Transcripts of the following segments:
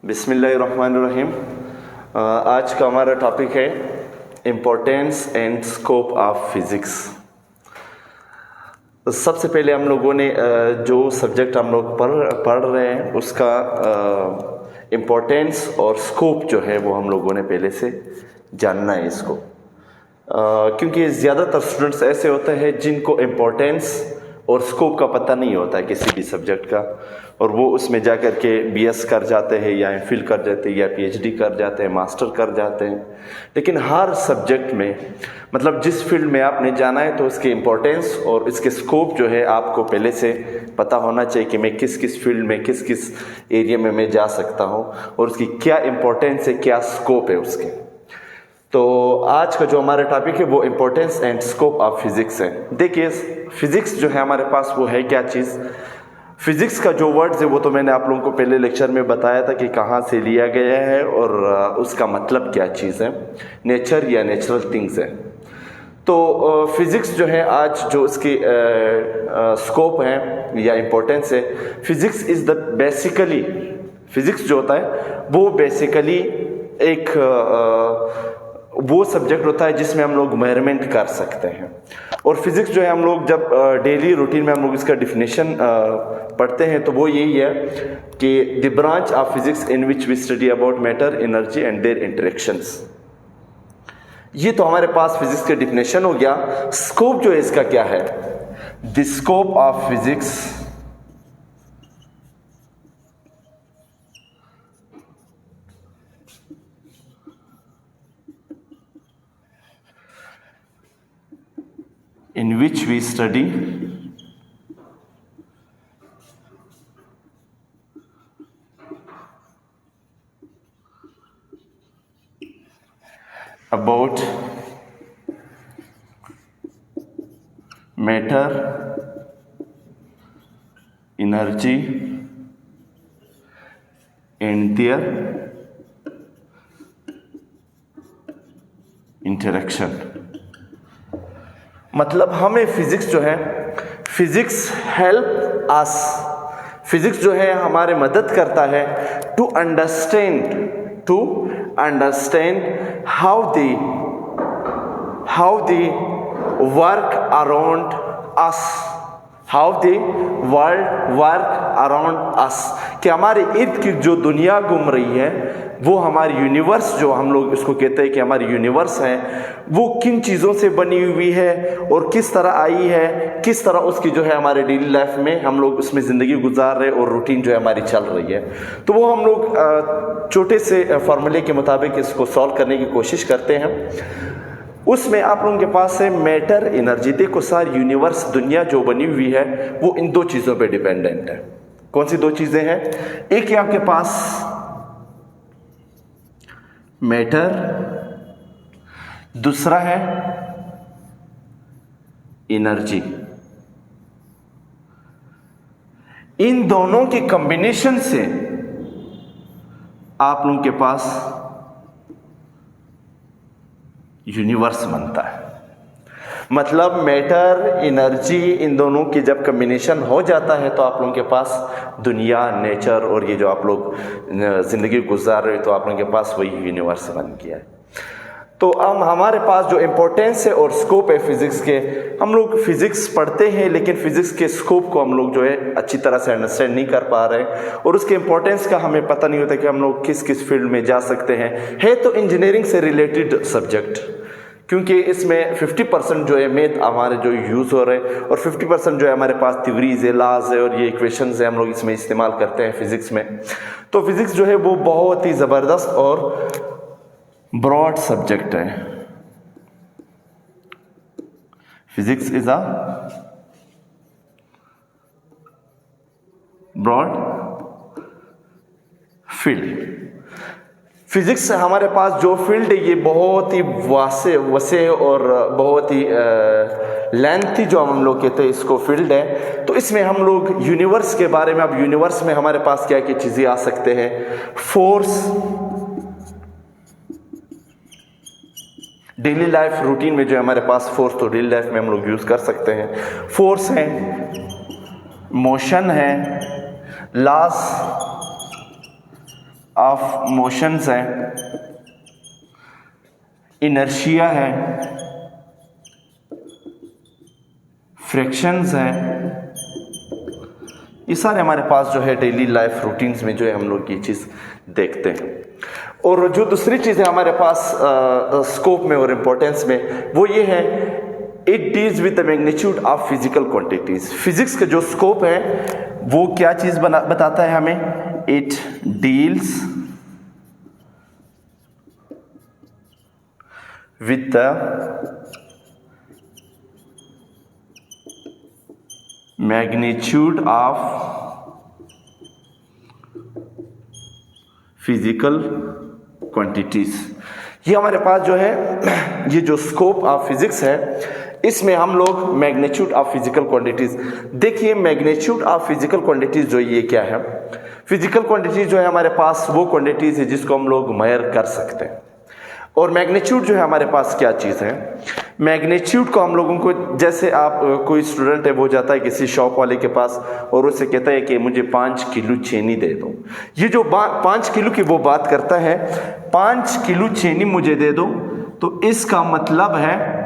बिस्मिल्लाहिर्रहमानिर्रहीम। आज का हमारा टॉपिक है importance and scope of physics. सबसे पहले हम लोगों ने जो सब्जेक्ट हम लोग पढ़ रहे हैं उसका इम्पोर्टेंस और स्कोप जो है वो हम लोगों ने पहले से जानना है इसको, क्योंकि ज़्यादातर स्टूडेंट्स ऐसे होते हैं जिनको इम्पोर्टेंस और स्कोप का पता नहीं होता है किसी भी सब्जेक्ट का, और वो उसमें जा कर के बीएस कर जाते हैं या एमफिल कर जाते हैं या पीएचडी कर जाते हैं, मास्टर कर जाते हैं। लेकिन हर सब्जेक्ट में मतलब जिस फील्ड में आपने जाना है तो उसके इम्पोर्टेंस और इसके स्कोप जो है आपको पहले से पता होना चाहिए कि मैं किस किस फील्ड में किस किस एरिया में मैं जा सकता हूँ और उसकी क्या इम्पोर्टेंस है, क्या स्कोप है उसके। तो आज का जो हमारा टॉपिक है वो importance and scope of physics है। देखिए फिजिक्स जो है हमारे पास वो है क्या चीज़। फिजिक्स का जो वर्ड्स है वो तो मैंने आप लोगों को पहले लेक्चर में बताया था कि कहाँ से लिया गया है और उसका मतलब क्या चीज़ है, नेचर या नेचुरल थिंग्स है। तो फिजिक्स जो है आज जो इसकी स्कोप है या इम्पोर्टेंस है, physics is the basically, physics जो होता है वो बेसिकली एक वो सब्जेक्ट होता है जिसमें हम लोग मेजरमेंट कर सकते हैं। और फिजिक्स जो है हम लोग जब डेली रूटीन में हम लोग इसका डिफिनेशन पढ़ते हैं तो वो यही है कि the branch of physics in which we study about matter, energy and their interactions. ये तो हमारे पास फिजिक्स का डिफिनेशन हो गया। स्कोप जो है इसका क्या है? The scope of physics in which we study about matter, energy and their interaction। मतलब हमें फिजिक्स जो है, फिजिक्स हेल्प अस, फिजिक्स जो है हमारे मदद करता है to understand how the work around us, how the world work around us, कि हमारे इर्द गिर्द जो दुनिया घूम रही है वो हमारी यूनिवर्स, जो हम लोग इसको कहते हैं कि हमारी यूनिवर्स है, वो किन चीज़ों से बनी हुई है और किस तरह आई है, किस तरह उसकी जो है हमारे डेली लाइफ में हम लोग उसमें ज़िंदगी गुजार रहे और रूटीन जो है हमारी चल रही है। तो वो हम लोग छोटे से फॉर्मूले के मुताबिक इसको सॉल्व करने की कोशिश करते हैं। उसमें आप लोगों के पास है मैटर, एनर्जी। देखो सारी यूनिवर्स, दुनिया जो बनी हुई है वो इन दो चीज़ों पे डिपेंडेंट है। कौन सी दो चीज़ें हैं? एक है आपके पास मैटर, दूसरा है एनर्जी। इन दोनों के कॉम्बिनेशन से आप लोगों के पास यूनिवर्स बनता है। मतलब मैटर, एनर्जी, इन दोनों की जब कॉम्बिनेशन हो जाता है तो आप लोगों के पास दुनिया, नेचर और ये जो आप लोग ज़िंदगी गुजार रहे हो तो आप लोगों के पास वही यूनिवर्स बन गया है। तो अब हमारे पास जो इम्पोर्टेंस है और स्कोप है फिज़िक्स के, हम लोग फिज़िक्स पढ़ते हैं लेकिन फिज़िक्स के स्कोप को हम लोग जो है अच्छी तरह से अंडरस्टैंड नहीं कर पा रहे और उसके इम्पोर्टेंस का हमें पता नहीं होता कि हम लोग किस किस फील्ड में जा सकते हैं। है तो इंजीनियरिंग से रिलेटेड सब्जेक्ट, क्योंकि इसमें 50% जो है मैथ हमारे जो यूज़ हो रहे हैं और 50% जो है हमारे पास थ्योरीज है, लॉज है और ये इक्वेशंस है, हम लोग इसमें इस्तेमाल करते हैं फिज़िक्स में। तो फिज़िक्स जो है वो बहुत ही ज़बरदस्त और ब्रॉड सब्जेक्ट है। Physics is a broad field. Physics से हमारे पास जो फील्ड है ये बहुत ही वसे और बहुत ही लेंथी जो हम लोग कहते हैं इसको फील्ड है। तो इसमें हम लोग यूनिवर्स के बारे में, अब यूनिवर्स में हमारे पास क्या क्या चीज़ें आ सकते हैं? फोर्स, डेली लाइफ रूटीन में जो है हमारे पास फोर्स तो डेली लाइफ में हम लोग यूज़ कर सकते हैं। फोर्स है, मोशन है, लॉस ऑफ मोशंस है, इनर्शिया है, फ्रिक्शंस है, ये सारे हमारे पास जो है डेली लाइफ रूटीन्स में जो है हम लोग ये चीज़ देखते हैं। और जो दूसरी चीज़ है हमारे पास स्कोप में और इम्पोर्टेंस में, वो ये है it deals with the magnitude of physical quantities. Physics का जो स्कोप है वो क्या चीज़ बताता है हमें, it deals with the magnitude of physical quantities. ये हमारे पास जो है ये जो स्कोप ऑफ फिजिक्स है इसमें हम लोग मैग्नीट्यूड ऑफ फिजिकल क्वांटिटीज, देखिए मैग्नीट्यूड ऑफ फिजिकल क्वांटिटीज जो ये क्या है, फिजिकल क्वांटिटीज जो है हमारे पास वो क्वांटिटीज है जिसको हम लोग मेजर कर सकते हैं। और मैग्नीट्यूड जो है हमारे पास क्या चीज़ है, मैग्नीट्यूड को हम लोगों को, जैसे आप कोई स्टूडेंट है वो जाता है किसी शॉप वाले के पास और उससे कहता है कि मुझे 5 किलो चीनी दे दो। ये जो 5 किलो की वो बात करता है, 5 किलो चीनी मुझे दे दो, तो इसका मतलब है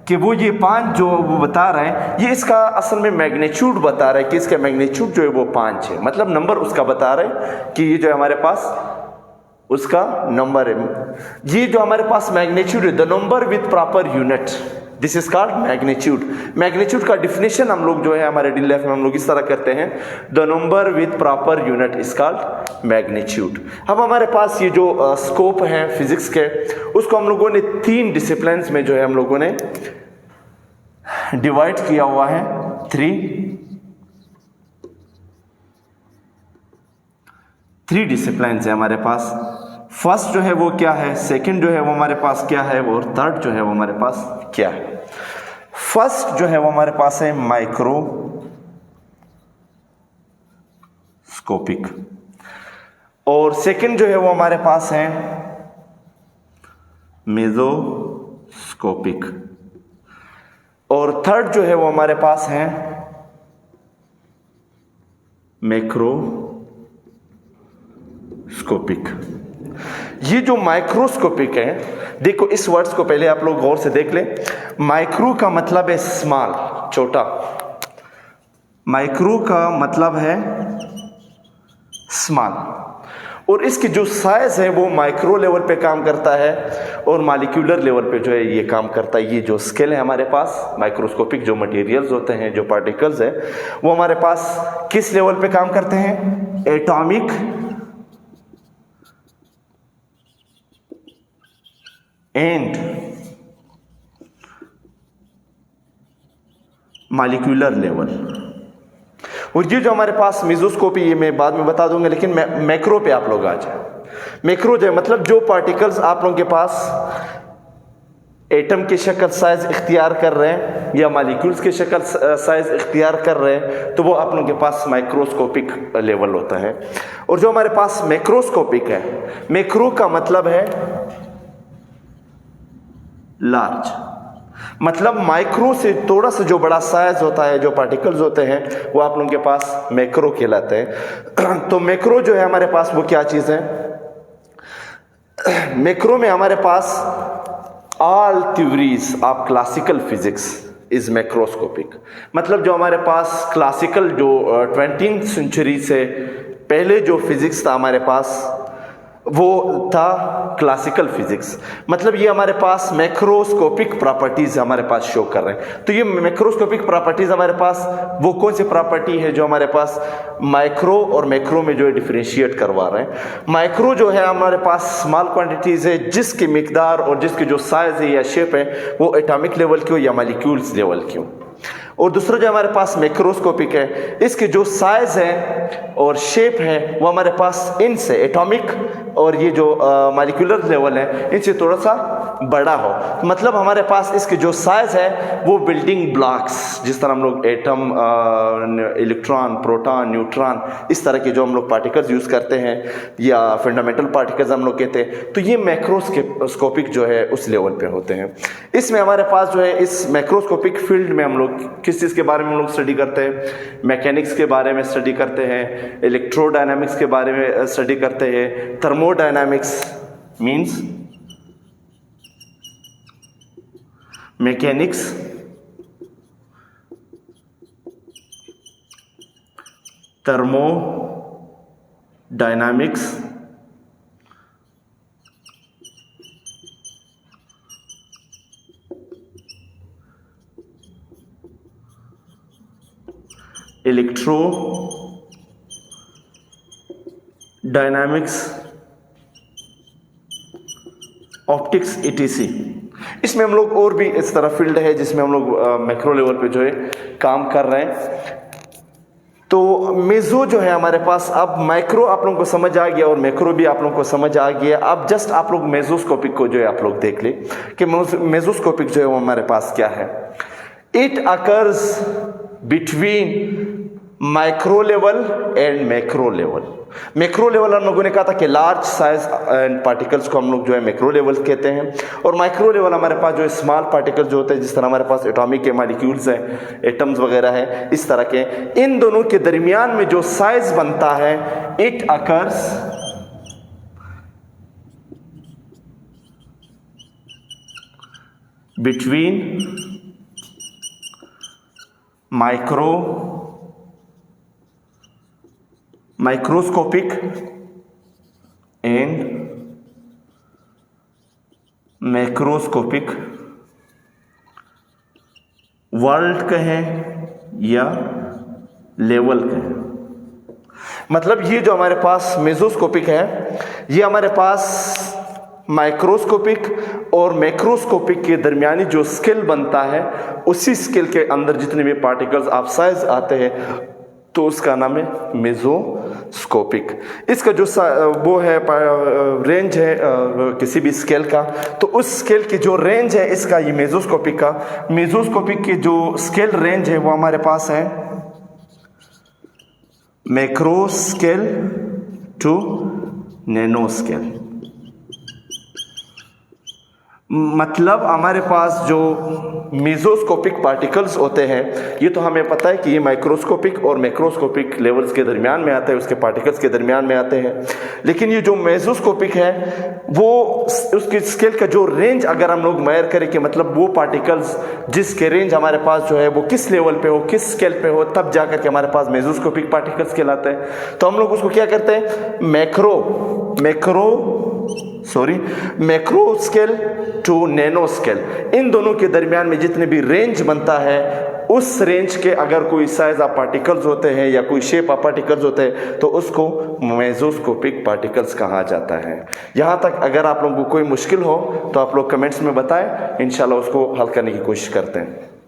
कि वो ये 5 जो वो बता रहा है ये इसका असल में मैग्नीट्यूड बता रहा है कि इसका मैग्नीट्यूड जो है वो 5 है, मतलब नंबर उसका बता रहा है कि ये जो है हमारे पास उसका नंबर है। ये जो हमारे पास मैग्नीट्यूड है, the number with proper unit, this is called magnitude. Magnitude का डिफिनेशन हम लोग जो है हमारे डेली लाइफ में हम लोग इस तरह करते हैं, the number with proper unit is called magnitude. अब हमारे पास ये जो स्कोप है फिजिक्स के, उसको हम लोगों ने 3 डिसिप्लिन्स में जो है हम लोगों ने डिवाइड किया हुआ है। 3 डिसिप्लिन्स है हमारे पास। फर्स्ट जो है वो क्या है, सेकंड जो है वो हमारे पास क्या है, और थर्ड जो है वो हमारे पास क्या है। फर्स्ट जो है वो हमारे पास है माइक्रोस्कोपिक, और सेकंड जो है वो हमारे पास है मेसोस्कोपिक, और थर्ड जो है वो हमारे पास है मैक्रोस्कोपिक। ये जो माइक्रोस्कोपिक है, देखो इस वर्ड्स को पहले आप लोग गौर से देख लें। माइक्रो का मतलब है स्मॉल, छोटा। माइक्रो का मतलब है स्मॉल, और इसकी जो साइज है वो माइक्रो लेवल पे काम करता है और मॉलिक्यूलर लेवल पे जो है ये काम करता है। ये जो स्केल है हमारे पास माइक्रोस्कोपिक, जो मटेरियल्स होते हैं, जो पार्टिकल्स है, वो हमारे पास किस लेवल पे काम करते हैं, एटॉमिक एंड मॉलिक्यूलर लेवल। और ये जो हमारे पास मेसोस्कोपी, ये मैं बाद में बता दूंगा, लेकिन मैक्रो पे आप लोग आ जाए। मैक्रो जो है मतलब जो पार्टिकल्स आप लोगों के पास एटम की शक्ल साइज इख्तियार कर रहे हैं या मॉलिक्यूल्स की शक्ल साइज इख्तियार कर रहे हैं, तो वो आप लोगों के पास माइक्रोस्कोपिक लेवल होता है। और जो हमारे पास मैक्रोस्कोपिक है, मैक्रो का मतलब है लार्ज, मतलब माइक्रो से थोड़ा सा जो बड़ा साइज होता है, जो पार्टिकल्स होते हैं, वो आप लोगों के पास मैक्रो कहलाते हैं। तो मैक्रो जो है हमारे पास वो क्या चीज़ है, मैक्रो में हमारे पास all theories of classical physics is macroscopic. मतलब जो हमारे पास क्लासिकल, जो 20th सेंचुरी से पहले जो फिजिक्स था हमारे पास, वो था क्लासिकल फिजिक्स। मतलब ये हमारे पास मैक्रोस्कोपिक प्रॉपर्टीज हमारे पास शो कर रहे हैं। तो ये मैक्रोस्कोपिक प्रॉपर्टीज हमारे पास वो कौन सी प्रॉपर्टी है जो हमारे पास माइक्रो और मैक्रो में जो है डिफरेंशिएट करवा रहे हैं। माइक्रो जो है हमारे पास स्मॉल क्वांटिटीज है जिसकी मिकदार और जिसकी जो साइज है या शेप है वो एटॉमिक लेवल की हो या मॉलिक्यूल्स लेवल की हो। और दूसरा जो हमारे पास मैक्रोस्कोपिक है, इसके जो साइज है और शेप है वो हमारे पास इनसे एटॉमिक और ये जो मॉलिक्यूलर लेवल है इनसे थोड़ा सा बड़ा हो, मतलब हमारे पास इसके जो साइज है वो बिल्डिंग ब्लॉक्स, जिस तरह हम लोग एटम, इलेक्ट्रॉन, प्रोटॉन, न्यूट्रॉन, इस तरह के जो हम लोग पार्टिकल्स यूज़ करते हैं या फंडामेंटल पार्टिकल्स हम लोग कहते हैं, तो ये मैक्रोस्कोपिक जो है उस लेवल पे होते हैं। इसमें हमारे पास जो है इस मैक्रोस्कोपिक फील्ड में हम लोग किस चीज़ के बारे में हम लोग स्टडी करते हैं, मैकेनिक्स के बारे में स्टडी करते हैं, इलेक्ट्रोडायनामिक्स के बारे में स्टडी करते हैं, thermodynamics means mechanics, thermodynamics, electrodynamics, optics, etc। इसमें हम लोग और भी इस तरह फील्ड है जिसमें हम लोग मैक्रो लेवल पे जो है काम कर रहे हैं। तो मेजो जो है हमारे पास, अब माइक्रो आप लोगों को समझ आ गया और मैक्रो भी आप लोगों को समझ आ गया। अब जस्ट आप लोग मेजोस्कोपिक को जो है आप लोग देख ले कि मेजोस्कोपिक जो है वो हमारे पास क्या है। It occurs between micro level and macro level. Macro level हम लोगों ने कहा था कि लार्ज साइज एंड पार्टिकल्स को हम लोग जो है मैक्रो लेवल कहते हैं, और माइक्रो लेवल हमारे पास जो है स्मॉल पार्टिकल्स जो होते हैं, जिस तरह हमारे पास एटॉमिक के मॉलिक्यूल्स हैं, एटम्स वगैरह है, इस तरह के। इन दोनों के दरमियान में जो साइज बनता है, it occurs between microscopic and macroscopic world कहें या लेवल कहें। मतलब ये जो हमारे पास मेसोस्कोपिक है, ये हमारे पास माइक्रोस्कोपिक और मैक्रोस्कोपिक के दरमियानी जो स्केल बनता है, उसी स्केल के अंदर जितने भी पार्टिकल्स आप साइज आते हैं तो उसका नाम है मेसोस्कोपिक। इसका जो वो है रेंज है किसी भी स्केल का, तो उस स्केल की जो रेंज है इसका, ये मेसोस्कोपिक की जो स्केल रेंज है वो हमारे पास है macro scale to nano scale. मतलब हमारे पास जो मेसोस्कोपिक पार्टिकल्स होते हैं, ये तो हमें पता है कि ये माइक्रोस्कोपिक और मैक्रोस्कोपिक लेवल्स के दरमियान में आते हैं, उसके पार्टिकल्स के दरमियान में आते हैं। लेकिन ये जो मेसोस्कोपिक है वो उसकी स्केल का जो रेंज अगर हम लोग मेजर करें कि मतलब वो पार्टिकल्स जिसके रेंज हमारे पास जो है वो किस लेवल पे हो, किस स्केल पे हो, तब जाकर के हमारे पास मेसोस्कोपिक पार्टिकल्स कहलाते हैं। तो हम लोग उसको क्या करते हैं, macro scale to nano scale, इन दोनों के दरमियान में जितने भी रेंज बनता है, उस रेंज के अगर कोई साइज ऑफ पार्टिकल्स होते हैं या कोई शेप ऑफ पार्टिकल्स होते हैं तो उसको मेसोस्कोपिक पार्टिकल्स कहा जाता है। यहाँ तक अगर आप लोगों को कोई मुश्किल हो तो आप लोग कमेंट्स में बताएं, इंशाल्लाह उसको हल करने की कोशिश करते हैं।